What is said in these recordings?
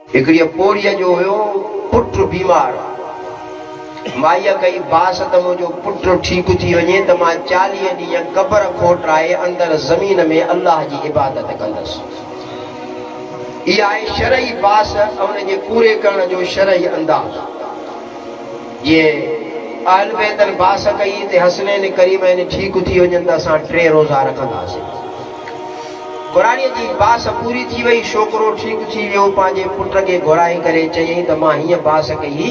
हिकिड़ी पोड़ीअ जो हुयो पुट बीमार। माईअ कई बास त मुंहिंजो पुट ठीकु थी वञे त मां 40 ॾींहं क़बर खोटराए अंदरि ज़मीन में अल्लाह जी इबादत कंदसि। इहा आहे शरई बास ऐं उनजे पूरे करण जो शरई अंदाज़। जीअं अहल बैतनि बास कई त हसनैन करीमैन ठीकु थी वञनि त असां 3 रोज़ा रखंदासीं। क़ुरानीअ जी बास पूरी थी वई, छोकिरो ठीकु थी वियो, पंहिंजे पुट खे घुराए करे चयईं त मां हीअं बास कई,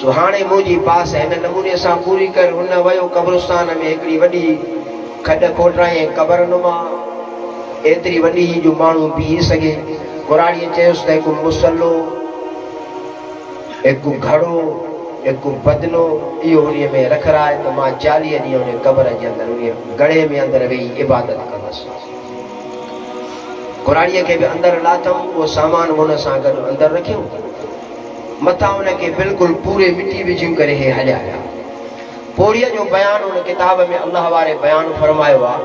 सो हाणे मुंहिंजी बास हिन नमूने सां पूरी कर। हुन वियो क़ब्रिस्तान में हिकिड़ी वॾी खॾ खोटाई क़बर नुमा, एतिरी वॾी जो माण्हू बीह सघे। क़ुरानीअ चयोसि त हिकु मुसलो, हिकु घड़ो, हिकु बदनो इहो उन में रखराए त मां 40 ॾींहं उन क़बर जे अंदरि उन गड़े में अंदरि वेही इबादत कंदसि। क़ुरानीअ खे बि अंदरि लाथऊं, उहो सामान हुन सां गॾु अंदरि रखियूं, मथां उनखे बिल्कुलु पूरे मिटी विझी करे हे हलिया। पोड़ीअ जो बयानु उन किताब में अल्लाह वारे बयानु फरमायो आहे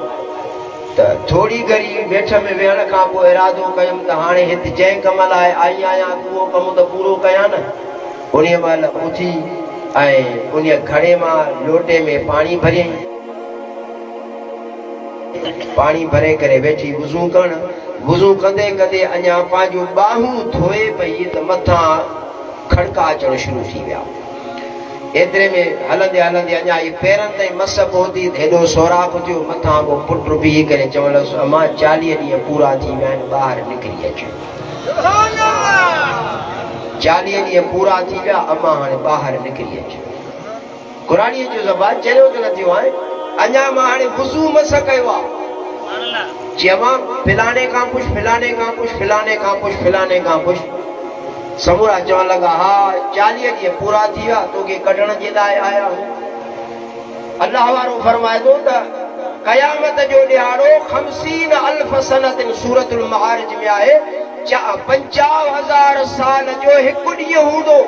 त थोरी घड़ी वेठ में वेहण खां पोइ इरादो कयुमि त हाणे हिते जंहिं कम लाइ आई आहियां उहो कमु त पूरो कयां न। उन महिल उथी ऐं उन घड़े मां लोटे में पाणी भरियईं, पाणी भरे करे वेठी वुज़ू करण। वुज़ू कंदे कंदे अञा पंहिंजूं ॿाहूं धोए पई त मथां खड़का अचणु शुरू थी विया। एतिरे में हलंदे हलंदे अञा इहे पेरनि ताईं मस पहुती त हेॾो सोराख़ थियो, मथां को पुट बीह करे चवण लॻुसि, अमां 40 ॾींहं पूरा थी विया आहिनि, ॿाहिरि निकिरी अचो। 40 ॾींहं पूरा थी विया, अमां हाणे ॿाहिरि निकिरी अचो। क़ुरानीअ जो ज़बान चरियो त न थियो आहे, अञा मां हाणे वुज़ू मस कयो आहे। चवां फिलाने खां पुछ, फिलाने खां पुछ, फिलाने खां पुछ, फिलाने खां पुछ। समूरा चवण लॻा, हा 40 ॾींहं पूरा थी विया, तोखे कढण जे लाइ आया आहियूं। अल्लाह वारो फरमाए थो त क़यामत जो ॾियारो 50 अल्फ सनतिन सूरतुल मआरिज में आहे, 50,000 साल जो हिकु ॾींहुं हूंदो।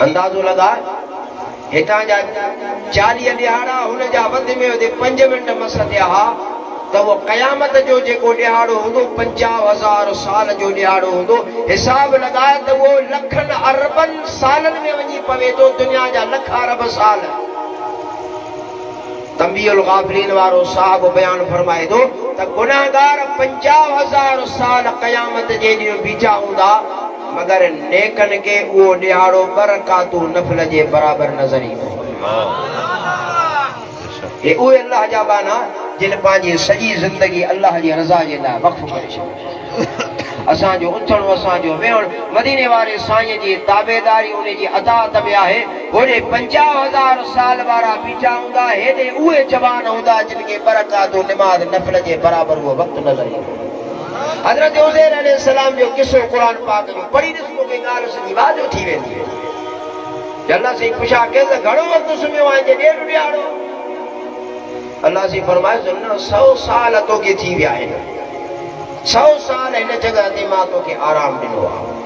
अंदाज़ो लॻा, हितां जा 40 ॾियारा, हुन जा वधि में वधि 5 मिंट मस थिया हा त उहो क़यामत जो जेको ॾियारो हूंदो 50,000 साल जो ॾियारो हूंदो। हिसाब लॻाए त उहो लखनि अरबनि सालनि में वञी पवे थो, दुनिया जा लख अरब साल। तंबीहुल गाफ़िलीन वारो साहब बयानु फरमाए थो त गुनाहगार 50,000 साल क़यामत जे ॾींहुं बीठा हूंदा, मगर नेकनि खे उहो ॾियारो बरकातू नफ़ल जे बराबरि नज़र ईंदो। हे उहे अल्लाह जा बाना जिन पंहिंजी सॼी ज़िंदगी अल्लाह जी रज़ा जे लाइ वक़्फ़ करे छॾी। असांजो उथणु, असांजो वेहणु मदीने वारे साईं जी ताबेदारी उन जी अताअत में आहे। होॾे 50,000 साल वारा बीठा हूंदा, हेॾे उहे जवान हूंदा जिन खे बरकातू निमाज़ नफ़ल जे बराबरि उहो वक़्तु नज़र ईंदो। हज़रत उज़ैर अलैहिस्सलाम जो किसो क़ुरान पाक में पढ़ी ॾिस, तोखे ॻाल्हि सॼी वाज़ो थी वेंदी। अल्लाह साईं पुछा कयसि घणो वक़्तु सुम्हियो आहे? जे ॾेढ ॾियारो। अल्लाह साईं फरमाए 100 साल तोखे थी विया आहिनि, 100 साल हिन जॻह ते मां तोखे आराम ॾिनो आहे।